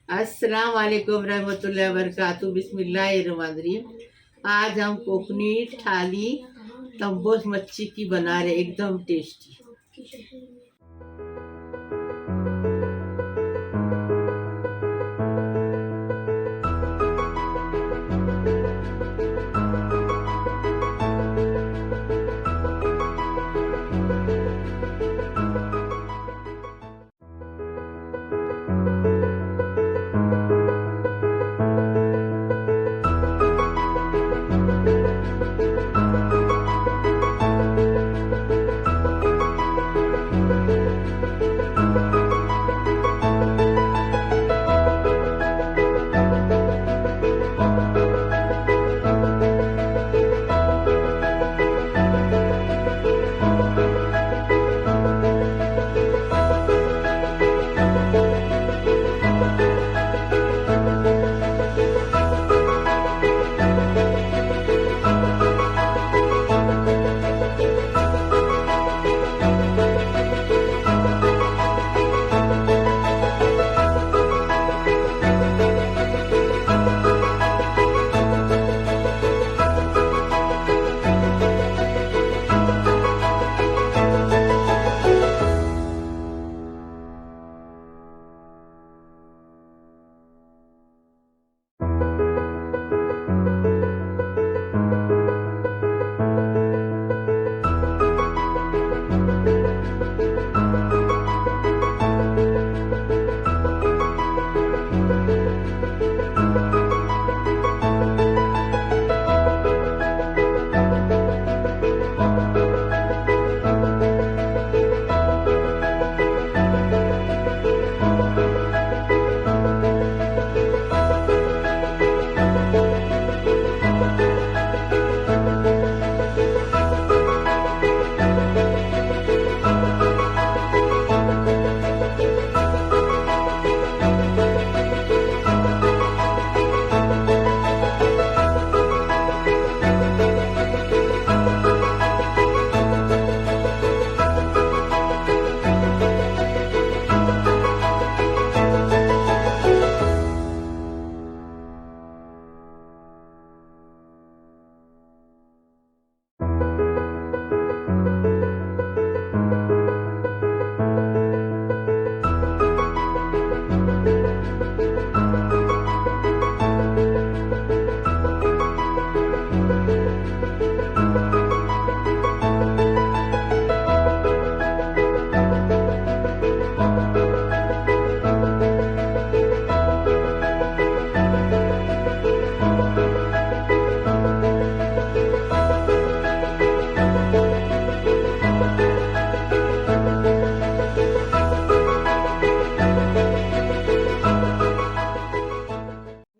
अस्सलाम वालेकुम रहमतुल्लाहि व बरकातहू। बिस्मिल्लाहिर्रहमानिर्रहीम। आज हम कोकनी थाली तंबोस मच्छी की बना रहे, एकदम टेस्टी।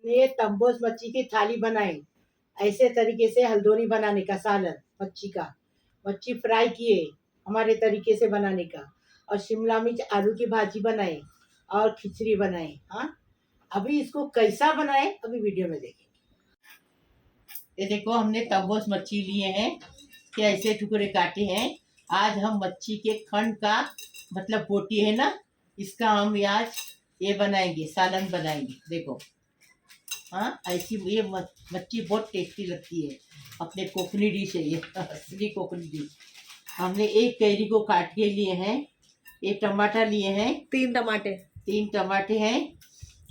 ये तंबोस मच्छी की थाली बनाई। ऐसे तरीके से हल्दोनी बनाने का सालन मच्छी का, मच्छी फ्राई किए हमारे तरीके से बनाने का, और शिमला मिर्च आलू की भाजी बनाए और खिचड़ी बनाए। हाँ, अभी इसको कैसा बनाए अभी वीडियो में देखेंगे। ये देखो, हमने तंबोस मच्छी लिए हैं कि ऐसे टुकड़े काटे हैं। आज हम मच्छी के खंड का मतलब बोटी है ना, इसका हम आज ये बनाएंगे, सालन बनाएंगे। देखो, हाँ, ऐसी ये मच्छी बहुत टेस्टी लगती है। अपने कोकनी डिश है ये, असली कोकनी डिश। हमने एक कैरी को काट के लिए हैं, एक टमाटर लिए हैं, तीन टमाटे हैं,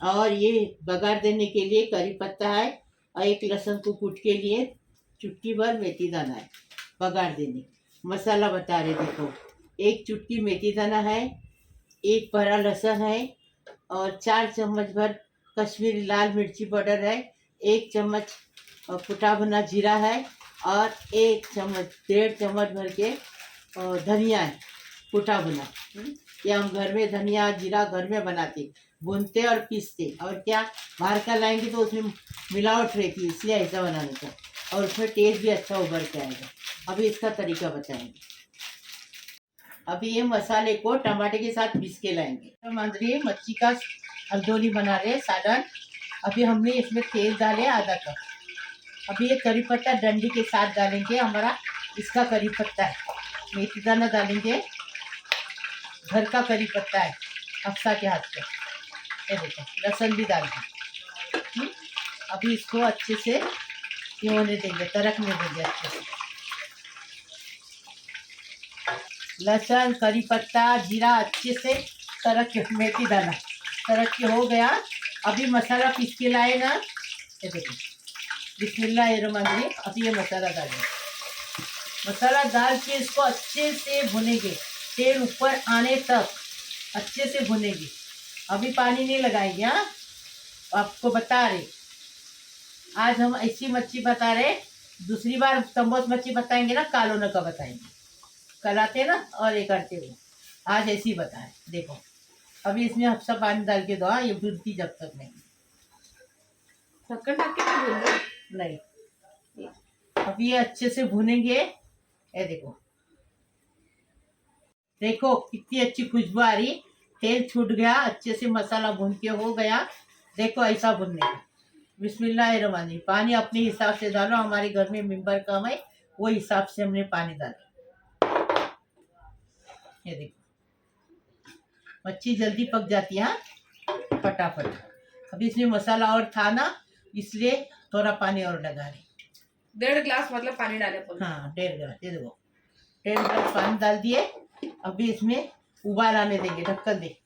और ये बघार देने के लिए करी पत्ता है, और एक लहसुन को कूट के लिए चुटकी भर मेथी दाना है बघार देने। मसाला बता रहे, देखो, एक चुटकी मेथी दाना है, एक भरा लहसुन है, और 4 चम्मच भर कश्मीरी लाल मिर्ची पाउडर है, 1 चम्मच कुटा भुना जीरा है, और 1.5 चम्मच भर के धनिया है कुटा भुना। ये हम घर में धनिया जीरा घर में बनाते, भूनते और पीसते। और क्या, बाहर का लाएंगे तो उसमें मिलावट रहेगी, इसलिए ऐसा बनाने का, और उसमें टेस्ट भी अच्छा उभर के आएगा। अभी इसका तरीका बताएंगे। अभी ये मसाले को टमाटर के साथ पीस के लाएंगे। हम अंदर मच्छी का हल्दोनी बना रहे सालन। अभी हमने इसमें तेल डाले आधा कप। अभी ये करी पत्ता डंडी के साथ डालेंगे, हमारा इसका करी पत्ता है। मेथी दाना डालेंगे, घर का करी पत्ता है, अफसा के हाथ का। ये देखो लहसुन भी डाल दी। अभी इसको अच्छे से ये होने देंगे, तड़कने देंगे अच्छे से। लहसुन, करी पत्ता, जीरा अच्छे से तड़क के, मेथी दाना तड़क के हो गया। अभी मसाला पीस के लाए ना, ये देखो बिस्मिल्लाहिर्रहमानिर्रहीम। अभी ये मसाला डालेंगे। मसाला डाल के इसको अच्छे से भुनेंगे, तेल ऊपर आने तक अच्छे से भुनेंगे। अभी पानी नहीं लगाएंगे। हाँ, आपको बता रहे, आज हम ऐसी मच्छी बता रहे, दूसरी बार तंबोस मच्छी बताएंगे ना, कालोना का बताएंगे। कल आते ना और ये करते हुए, आज ऐसी बताए। देखो अभी इसमें हफ्सा पानी डाल के दो। हाँ, ये भूनती जब तक नहीं, ढक्कन ढक के नहीं भून रहे? नहीं। अभी ये अच्छे से भुनेंगे। ये देखो, देखो कितनी अच्छी खुशबू आ रही, तेल छूट गया, अच्छे से मसाला भून के हो गया। देखो ऐसा भुनने का। बिस्मिल्लाहिर्रहमानिर्रहीम। पानी अपने हिसाब से डालो, हमारे घर में मेंबर कम है, वो हिसाब से हमने पानी डाला। ये देखो मच्छी जल्दी पक जाती है। हाँ, फटाफट। अभी इसमें मसाला और था ना, इसलिए थोड़ा पानी और लगा रही। 1.5 गिलास मतलब पानी डाले पूरा? हाँ, 1.5 गिलास। ये देखो 1.5 गिलास पानी डाल दिए। अभी इसमें उबाल आने देंगे, ढक्कन दे।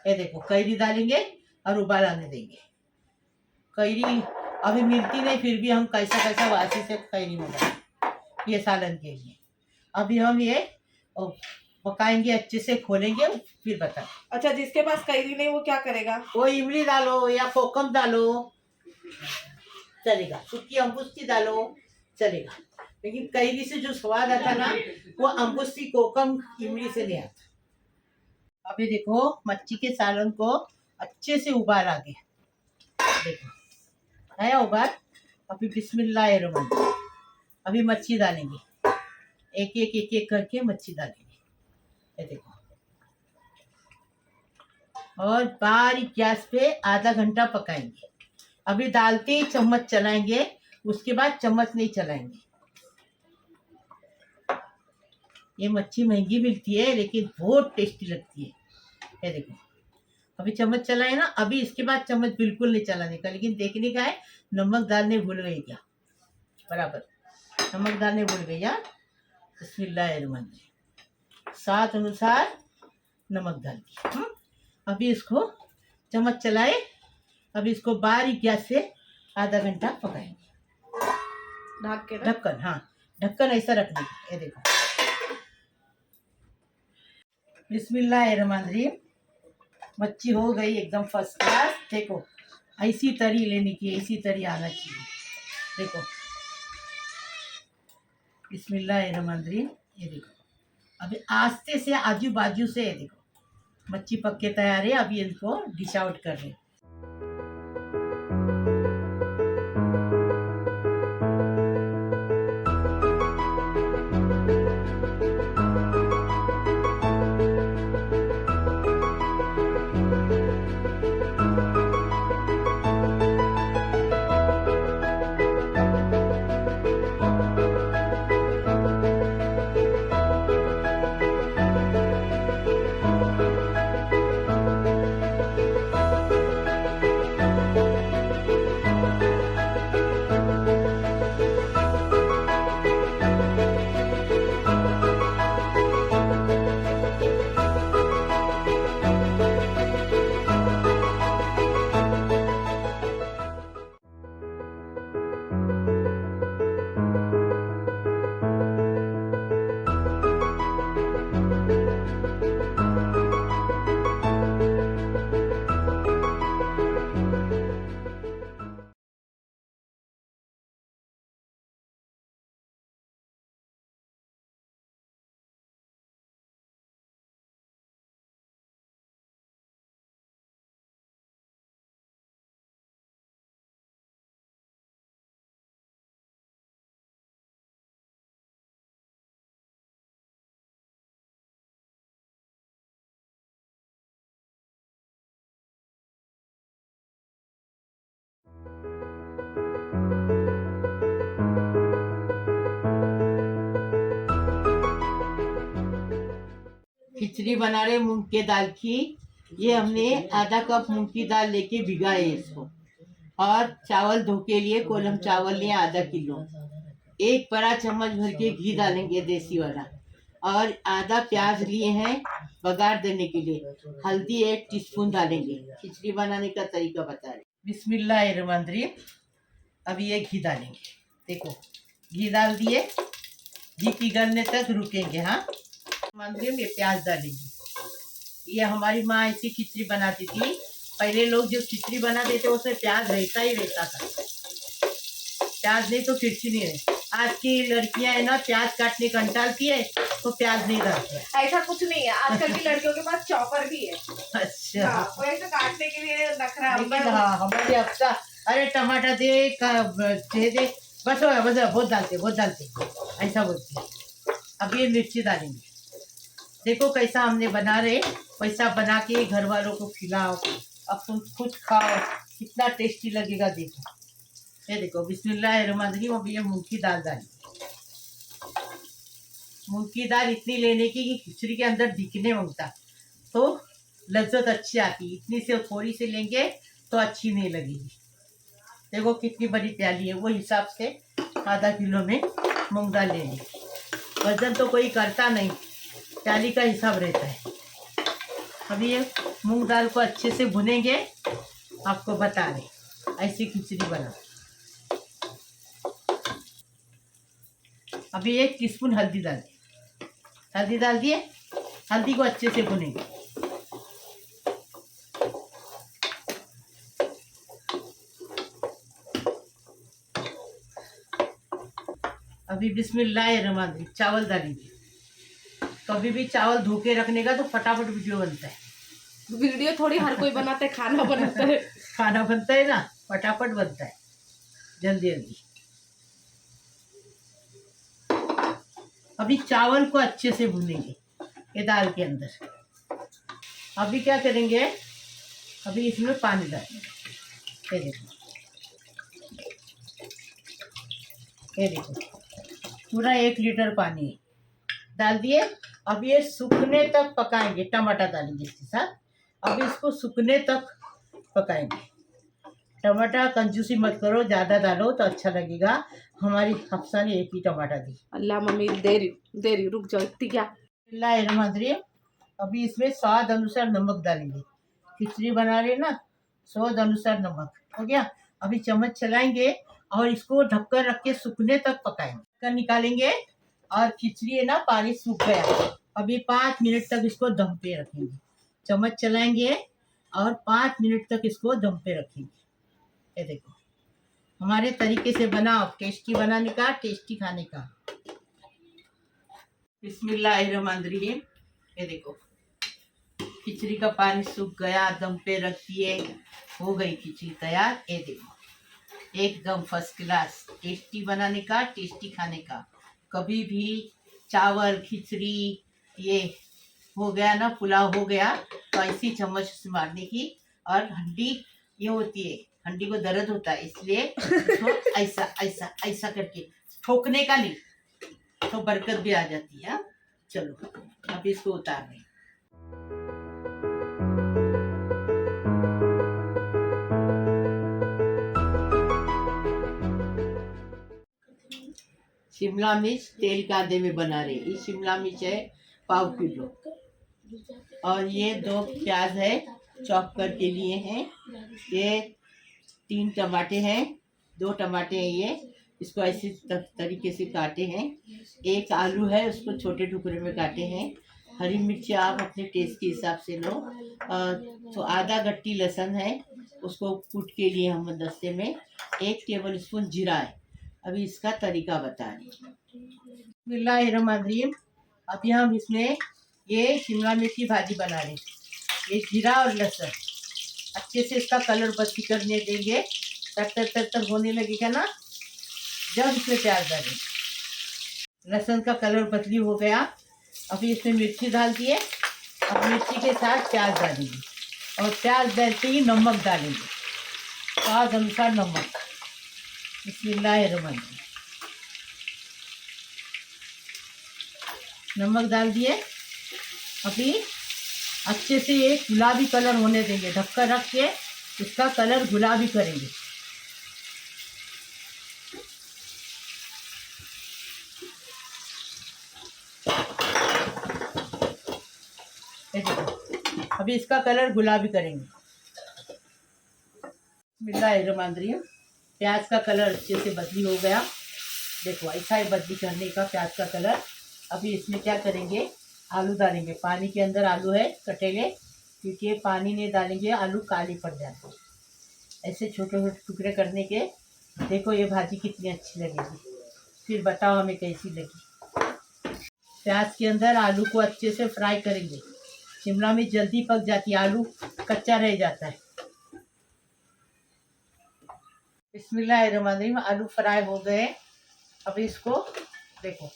ये देखो कैरी डालेंगे और उबाल आने देंगे। कैरी अभी मिलती नहीं, फिर भी हम कैसा कैसा वासी से कैरी मंगाए ये सालन के लिए। अभी हम ये पकाएंगे, अच्छे से खोलेंगे, फिर बताएं। अच्छा, जिसके पास कैरी नहीं वो क्या करेगा? वो इमली डालो या कोकम डालो, चलेगा। सूखी अम्बुस्ती डालो, चलेगा। लेकिन कैरी से जो स्वाद आता ना, वो अम्बुस्ती कोकम इमली से नहीं आता। अभी देखो मच्छी के सालन को अच्छे से उबाल आ गया। देखो आया उबाल। अभी बिस्मिल्लाहिर्रहमानिर्रहीम। अभी मच्छी डालेंगे, एक एक एक एक करके मच्छी डालेंगे। ये देखो, और बारीक गैस पे आधा घंटा पकाएंगे। अभी डालते ही चम्मच चलाएंगे, उसके बाद चम्मच नहीं चलाएंगे। ये मच्छी महंगी मिलती है लेकिन बहुत टेस्टी लगती है। ये देखो अभी चम्मच चलाए ना, अभी इसके बाद चम्मच बिल्कुल नहीं चलाने का, लेकिन देखने का है नमक डालने भूल गई क्या? बराबर नमक डालने भूल गई। यार बिस्मिल्लाहिर्रहमानिर्रहीम, स्वाद अनुसार नमक डाल दी। अभी इसको चम्मच चलाए। अभी इसको बारीक गैस से आधा घंटा पकाएंगे। ढक के ना? ढक्कन, हाँ ढक्कन ऐसा रखने का। ये देखो बिस्मिल्लाहिर्रहमानिर्रहीम। मच्छी हो गई एकदम फर्स्ट क्लास। देखो ऐसी तरी लेने की, ऐसी तरी आना चाहिए। देखो बिस्मिल्लाहिर्रहमानिर्रहीम। ये देखो अभी आस्ते से आजू बाजू से, ये देखो मच्छी पक के तैयार है। अभी इनको डिश आउट कर रहे हैं। खिचड़ी बना रहे मूंग के दाल की। ये हमने आधा कप मूंग की दाल लेके भिगाए इसको, और चावल धो के लिए कोलम चावल लिए आधा किलो। एक बड़ा चम्मच भर के घी डालेंगे देसी वाला, और आधा प्याज लिए हैं बघार देने के लिए। हल्दी 1 टीस्पून डालेंगे। खिचड़ी बनाने का तरीका बता रहे। बिस्मिल्लाहिर्रहमानिर्रहीम। अभी ये घी डालेंगे। देखो घी डाल दिए, घी पिघलने तक रुकेंगे। हाँ, मंदिर में प्याज डालेंगे। ये हमारी माँ ऐसी खिचड़ी बनाती थी। पहले लोग जो खिचड़ी बनाते थे उसमें प्याज रहता ही रहता था, प्याज नहीं तो खिचड़ी नहीं है। आज की लड़कियां है ना, प्याज काटने कंटालती है तो प्याज नहीं डालती है। ऐसा कुछ नहीं है, आजकल की लड़कियों के पास चॉपर भी है। अच्छा, हाँ, वो ऐसे काटने के लिए नखरा। लेकिन हाँ हमारे हफ्ता, अरे टमाटर दे बस हो गया, बस बहुत डालते ऐसा बोलती है। अब ये मिर्ची डालेंगे। देखो कैसा हमने बना रहे, वैसा बना के घर वालों को खिलाओ, अब तुम खुद खाओ, कितना टेस्टी लगेगा। देखो ये देखो, बिस्मिल्लाहिर्रहमानिर्रहीम। अब ये मूंग की दाल डाली। मूंग की दाल इतनी लेने की कि खिचड़ी के अंदर दिखने मांगता, तो लज्जत अच्छी आती। इतनी से थोड़ी सी लेंगे तो अच्छी नहीं लगेगी। देखो कितनी बड़ी प्याली है, वो हिसाब से आधा किलो में मूंग दाल लेंगे। वजन तो कोई करता नहीं, प्याली का हिसाब रहता है। अभी ये मूंग दाल को अच्छे से भुनेंगे, आपको बता रहे ऐसी खिचड़ी बना। अभी 1 टीस्पून हल्दी डाल दिए। हल्दी डाल दिए, हल्दी को अच्छे से भुनेंगे। अभी बिस्मिल्लाहिर्रहमानिर्रहीम चावल डालेंगे। कभी भी चावल धो के रखने का तो फटाफट वीडियो बनता है। वीडियो थोड़ी हर कोई बनाता है, खाना बनाता है। खाना बनता है ना, फटाफट बनता है, जल्दी जल्दी। अभी चावल को अच्छे से भूनेंगे ये दाल के अंदर। अभी क्या करेंगे, अभी इसमें पानी डालेंगे। ये देखो, ये देखो पूरा 1 लीटर पानी डाल दिए। अब ये सूखने तक पकाएंगे। टमाटर डालेंगे इसके साथ। अब इसको सूखने तक पकाएंगे। टमाटर कंजूसी मत करो, ज़्यादा डालो तो अच्छा लगेगा। हमारी हफ्सा ने 1 ही टमाटर दी। अल्लाह मम्मी देरी रुक जाओ, इतनी क्या। बिस्मिल्लाहिर्रहमानिर्रहीम। अभी इसमें स्वाद अनुसार नमक डालेंगे। खिचड़ी बना रहे ना, स्वाद अनुसार नमक हो गया। अभी चम्मच चलाएंगे और इसको ढककर रख के सूखने तक पकाएंगे। ढक्कन निकालेंगे और खिचड़ी है ना, पानी सूख गया। अभी 5 मिनट तक इसको दम पे रखेंगे। चम्मच चलाएंगे और 5 मिनट तक इसको दम पे रखेंगे। ये देखो हमारे तरीके से बनाओ, टेस्टी बनाने का, टेस्टी खाने का। बिस्मिल्लाहिर्रहमानिर्रहीम। ये देखो खिचड़ी का पानी सूख गया, दम पे रख दिए, हो गई खिचड़ी तैयार। ये देखो एकदम फर्स्ट क्लास, टेस्टी बनाने का, टेस्टी खाने का। कभी भी चावल खिचड़ी ये हो गया ना, पुलाव हो गया, तो ऐसी चम्मच से मारने की। और हड्डी ये होती है, हड्डी को दर्द होता है, इसलिए इसको ऐसा ऐसा ऐसा करके ठोकने का नहीं, तो बरकत भी आ जाती है। चलो अब इसको उतार दें। शिमला मिर्च तेल कांदे में बना रहे। ये शिमला मिर्च है 1/4 किलो, और ये 2 प्याज है चॉप करके लिए हैं। ये 3 टमाटे हैं, 2 टमाटे हैं ये, इसको ऐसे तरीके से काटे हैं। 1 आलू है, उसको छोटे टुकड़े में काटे हैं। हरी मिर्ची आप अपने टेस्ट के हिसाब से लो। तो आधा गट्टी लहसुन है, उसको कूट के लिए हम दस्ते में। 1 टेबल स्पून जीरा है। अभी इसका तरीका बता रही। बिस्मिल्लाहिर्रहमानिर्रहीम। अभी हम इसमें ये शिमला मिर्च की भाजी बना रहे। ये जीरा और लहसुन अच्छे से इसका कलर बत्ती करने देंगे। तर होने लगेगा ना, जब इसमें प्याज डालेंगे। लहसुन का कलर बदली हो गया। अभी इसमें मिर्ची डाल दिए। अब मिर्ची के साथ प्याज डालेंगे, और प्याज डालते ही नमक डालेंगे, स्वाद अनुसार नमक। बिस्मिल्लाहिर्रहमानिर्रहीम। नमक डाल दिए। अभी अच्छे से ये गुलाबी कलर होने देंगे। ढक्कन रख के इसका कलर गुलाबी करेंगे। ये देखो, अभी इसका कलर गुलाबी करेंगे। बिस्मिल्लाहिर्रहमानिर्रहीम। प्याज का कलर अच्छे से बदली हो गया। देखो ऐसा ही बदली करने का प्याज का कलर। अभी इसमें क्या करेंगे, आलू डालेंगे। पानी के अंदर आलू है कटेले, क्योंकि पानी नहीं डालेंगे आलू काली पड़ जाते हैं। ऐसे छोटे छोटे टुकड़े करने के। देखो ये भाजी कितनी अच्छी लगेगी, फिर बताओ हमें कैसी लगी। प्याज के अंदर आलू को अच्छे से फ्राई करेंगे। शिमला मिर्च जल्दी पक जाती है, आलू कच्चा रह जाता है। बिस्मिल्लाहिर्रहमानिर्रहीम। आलू फ्राई हो गए। अब इसको देखो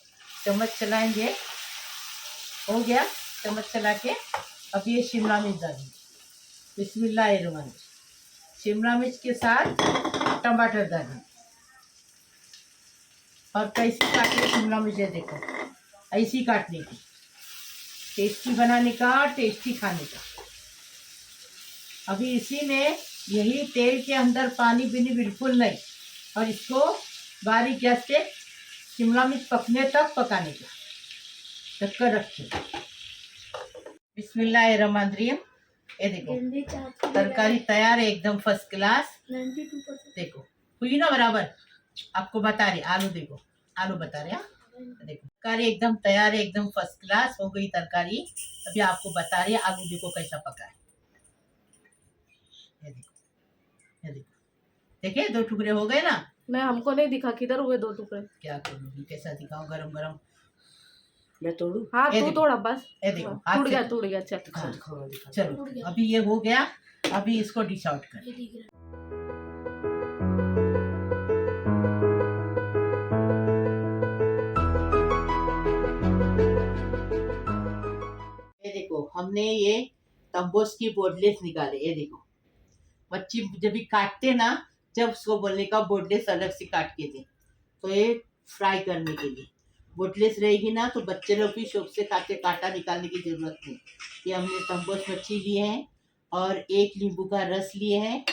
चम्मच चलाएंगे, हो गया। चम्मच चला के अब ये शिमला मिर्च डालेंगे। बिस्मिल्लाहिर्रहमानिर्रहीम। शिमला मिर्च के साथ टमाटर डालेंगे। और कैसी काटनी शिमला मिर्च है, देखो ऐसी काटने की। टेस्टी बनाने का, टेस्टी खाने का। अभी इसी में यही तेल के अंदर पानी बीनी बिल्कुल नहीं, और इसको बारीक गैस पे शिमला मिर्च पकने तक पकाने का। ढककर रखिए। बिस्मिल्लाहिर्रहमानिर्रहीम। ये देखो तरकारी तैयार है, एकदम फर्स्ट क्लास। 92%। देखो हुई ना बराबर। आपको बता रहे आलू, देखो आलू बता रहे। देखो तरकारी एकदम तैयार है, एकदम फर्स्ट क्लास हो गई तरकारी। अभी आपको बता रही है आलू, देखो कैसा पका है। ये देखो, ये देखो, देखिए 2 टुकड़े हो गए ना। मैं हमको नहीं दिखा किधर हुए 2 टुकड़े। क्या करूँगी, कैसा दिखाऊं, गरम गरम मैं तोड़ू। हाँ ये तू देखो, तोड़ा बस। ये देखो हाँ, हाथ टूट से। गया टूट गया। चल हाँ, चलो अभी ये हो गया। अभी इसको डिश आउट कर। ये देखो हमने ये तंबोस की बोडलेस निकाले। ये देखो मच्छी जब भी काटते ना, जब उसको बोलने का बोडलेस अलग से काट के दे, तो ये फ्राई करने के लिए बोटलेस रहेगी ना, तो बच्चे लोग भी शौक से खाते, कांटा निकालने की जरूरत नहीं। ये हमने तंबोस मच्छी लिए हैं और 1 नींबू का रस लिए हैं,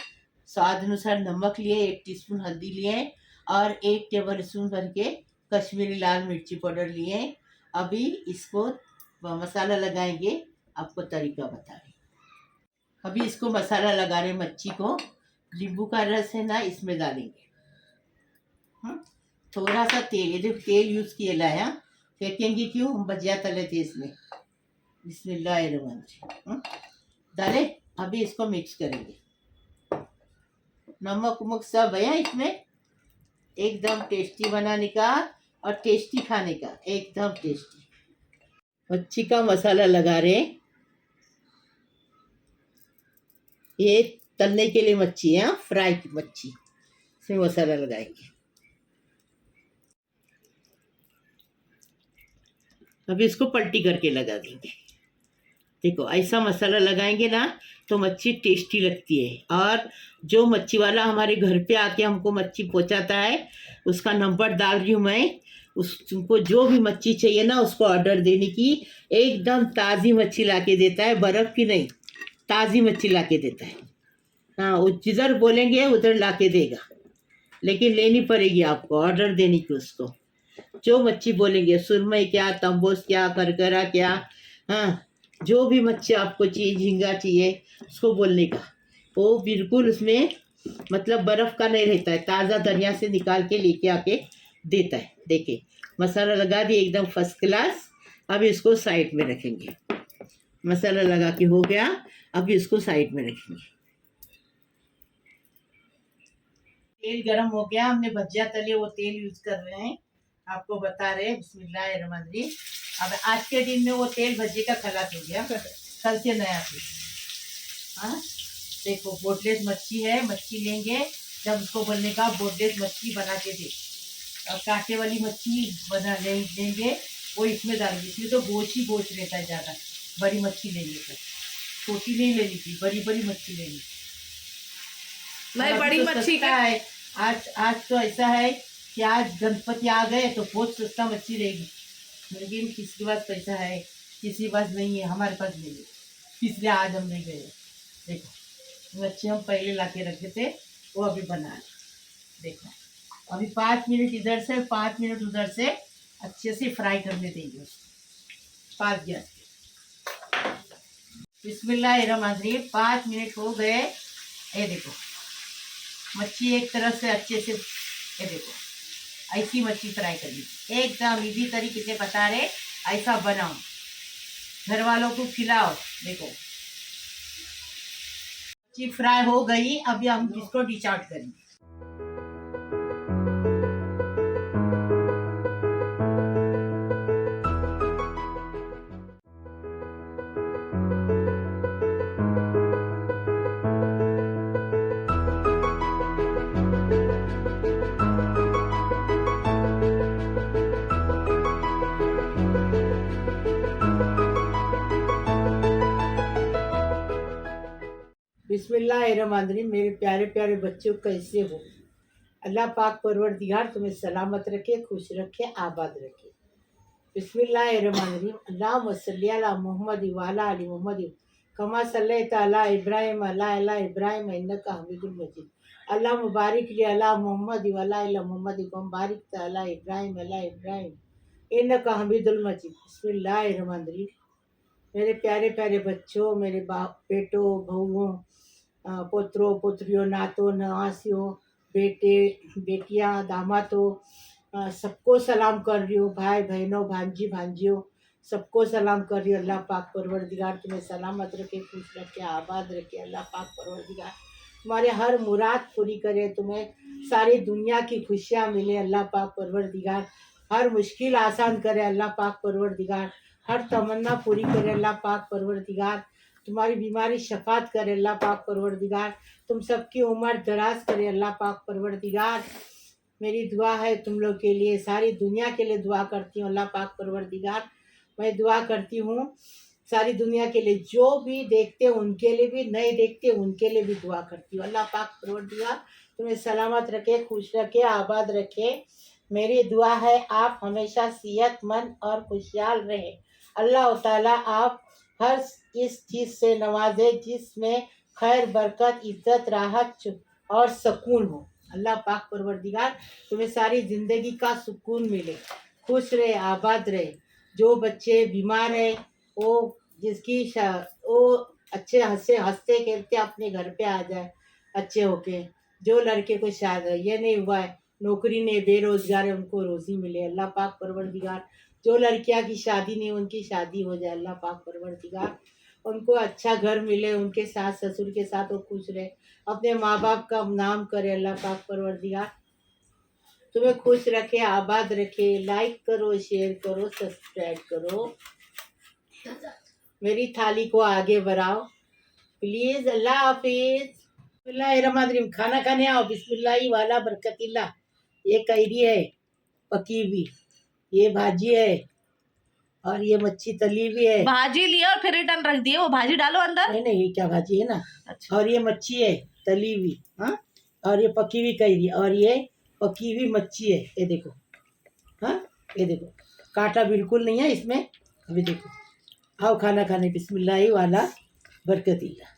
स्वाद अनुसार नमक लिए, 1 टीस्पून हल्दी लिए हैं और 1 टेबल स्पून भर के कश्मीरी लाल मिर्ची पाउडर लिए हैं। अभी इसको मसाला लगाएंगे, आपको तरीका बता रही। अभी इसको मसाला लगा रहे। मच्छी को नींबू का रस है ना, इसमें डालेंगे। थोड़ा सा तेल, ये देखो तेल यूज किए लाया। फेंकेंगे क्यों, हम भजिया तले थे इसमें। बिस्मिल्लाहिर्रहमानिर्रहीम। डाले। अभी इसको मिक्स करेंगे। नमक उमक सब है इसमें। एकदम टेस्टी बनाने का और टेस्टी खाने का, एकदम टेस्टी। मच्छी का मसाला लगा रहे। ये तलने के लिए मच्छी है, फ्राई की मच्छी। इसमें मसाला लगाएंगे। अभी इसको पलटी करके लगा देंगे। देखो ऐसा मसाला लगाएंगे ना तो मच्छी टेस्टी लगती है। और जो मच्छी वाला हमारे घर पे आके हमको मच्छी पहुंचाता है, उसका नंबर डाल रही हूँ मैं। उसको जो भी मच्छी चाहिए ना, उसको ऑर्डर देने की। एकदम ताज़ी मच्छी ला के देता है, बर्फ़ की नहीं, ताज़ी मच्छी ला के देता है। हाँ, वो जिधर बोलेंगे उधर ला के देगा, लेकिन लेनी पड़ेगी आपको, ऑर्डर देने की उसको। जो मच्छी बोलेंगे, सुरमई क्या, तंबोस क्या, करकरा क्या, हाँ जो भी मच्छी आपको चाहिए, झींगा चाहिए, उसको बोलने का। वो बिल्कुल उसमें मतलब बर्फ़ का नहीं रहता है, ताज़ा दरिया से निकाल के लेके आके देता है। देखिए मसाला लगा दिए, एकदम फर्स्ट क्लास। अब इसको साइड में रखेंगे। मसाला लगा के हो गया, अब इसको साइड में रखेंगे। तेल गरम हो गया, हमने भजिया तले वो तेल यूज कर रहे हैं, आपको बता रहे हैं। बिस्मिल्लाहिर्रहमानिर्रहीम। अब आज के दिन में वो तेल भज्जे का खलास हो गया, कल से नया तेल। हाँ देखो बोटलेस मच्छी है, मच्छी लेंगे जब उसको बोलने का बोटलेस मच्छी बना के दे। और कांटे वाली मच्छी बना लेंगे, वो इसमें डालेंगे। इसमें तो गोश्त ही गोश्त रहता है ज़्यादा। बड़ी मच्छी लेंगे तो छोटी नहीं लेनी थी, बड़ी बड़ी मच्छी लेनी। नहीं बड़ी तो मच्छी का है। आज तो ऐसा है कि आज गणपति आ गए तो बहुत सस्ता मच्छी रहेगी, लेकिन किसी के पास पैसा है, किसी के पास नहीं है, हमारे पास नहीं है। इसलिए आज हम नहीं गए। देखो मच्छी हम पहले ला के रखे थे, वो अभी बना रहे। देखो अभी 5 मिनट इधर से 5 मिनट उधर से अच्छे से फ्राई करने देंगे उसको 5 गैस पे। बिस्मिल्लाहिर्रहमानिर्रहीम। 5 मिनट हो गए। ये देखो मच्छी एक तरह से अच्छे से, ये देखो ऐसी मच्छी फ्राई करनी एकदम इजी तरीके से बता रहे, ऐसा बनाओ, घर वालों को खिलाओ। देखो मच्छी फ्राई हो गई, अभी हम इसको डिश आउट करेंगे। बिस्मिल्लाहिर्रहमानिर्रहीम। मेरे प्यारे प्यारे बच्चों कैसे हो? अल्लाह पाक परवरदिगार तुम्हें सलामत रखे, खुश रखे, आबाद रखे। बिस्मिल्लाहिर्रहमानिर्रहीम। अल्लाहुम्मा सल्ली अला मुहम्मद व अला आलि मुहम्मद कमा सल्लैता अला इब्राहिम अला इब्राहिम इन्नका हमीदुल मजीद। अल्लाहुम्मा बारिक li अला मुहम्मद व अला मुहम्मद कमा बारिकता अला इब्राहिम इन्नका हमीदुल मजीद। बिस्मिल्लाहिर्रहमानिर्रहीम। मेरे प्यारे प्यारे बच्चों, मेरे बेटों, बहुओं, पुत्रों, पुत्रियों, नातों, नवासियों, बेटे, बेटियां, दामादों, सबको सलाम कर रही हूँ। भाई बहनों, भांजी भांजियों, सबको सलाम कर रही हूँ। अल्लाह पाक परवरदिगार तुम्हें सलामत रखे, खुश रखे, आबाद रखे। अल्लाह पाक परवरदिगार तुम्हारे हर मुराद पूरी करे, तुम्हें सारी दुनिया की खुशियाँ मिले। अल्लाह पाक परवरदिगार हर मुश्किल आसान करे। अल्लाह पाक परवरदिगार हर तमन्ना पूरी करे। अल्लाह पाक परवरदिगार तुम्हारी बीमारी शफात करे। अल्लाह पाक परवरदिगार तुम सबकी उम्र दराज करे। अल्लाह पाक परवरदिगार मेरी दुआ है तुम लोग के लिए, सारी दुनिया के लिए दुआ करती हूँ। अल्लाह पाक परवरदिगार मैं दुआ करती हूँ सारी दुनिया के लिए, जो भी देखते उनके लिए भी, नहीं देखते उनके लिए भी दुआ करती हूँ। अल्लाह पाक परवरदिगार तुम्हें सलामत रखे, खुश रखे, आबाद रखे। मेरी दुआ है आप हमेशा सेहतमंद और खुशहाल रहे। अल्लाह ताला आप हर इस चीज़ से नवाजे जिसमें खैर, बरकत, इज्जत, राहत और सुकून हो। अल्लाह पाक परवरदिगार तुम्हें सारी ज़िंदगी का सुकून मिले, खुश रहे, आबाद रहे। जो बच्चे बीमार है वो वो अच्छे हंसते खेलते अपने घर पे आ जाए अच्छे होके। जो लड़के को शायद ये नहीं हुआ है, नौकरी नहीं, बेरोजगार है, उनको रोज़ी मिले। अल्लाह पाक परवरदिगार जो लड़कियां की शादी नहीं उनकी शादी हो जाए। अल्लाह पाक परवरदिगार उनको अच्छा घर मिले, उनके सास ससुर के साथ वो खुश रहे, अपने माँ बाप का नाम करे। अल्लाह पाक परवरदिगार तुम्हें खुश रखे, आबाद रखे। लाइक करो, शेयर करो, सब्सक्राइब करो, मेरी थाली को आगे बढ़ाओ प्लीज़। अल्लाह हाफिज। बिस्मिल्लाहिर्रहमानिर्रहीम। खाना खाने आओ। बिस्मिल्लाही वाला बरकतिल्ला। ये कैरी है पकी हुई, ये भाजी है, और ये मच्छी तली भी है। भाजी लिया और फिर रिटर्न रख दिए, वो भाजी डालो अंदर। नहीं नहीं, ये क्या भाजी है ना। अच्छा। और ये मच्छी है तली हुई, हाँ, और ये पकी हुई कैरी, और ये पकी हुई मच्छी है। ये देखो, हाँ, ये देखो कांटा बिल्कुल नहीं है इसमें। अभी देखो, आओ खाना खाने। बिस्मिल्लाही वाला बरकतिल्ला।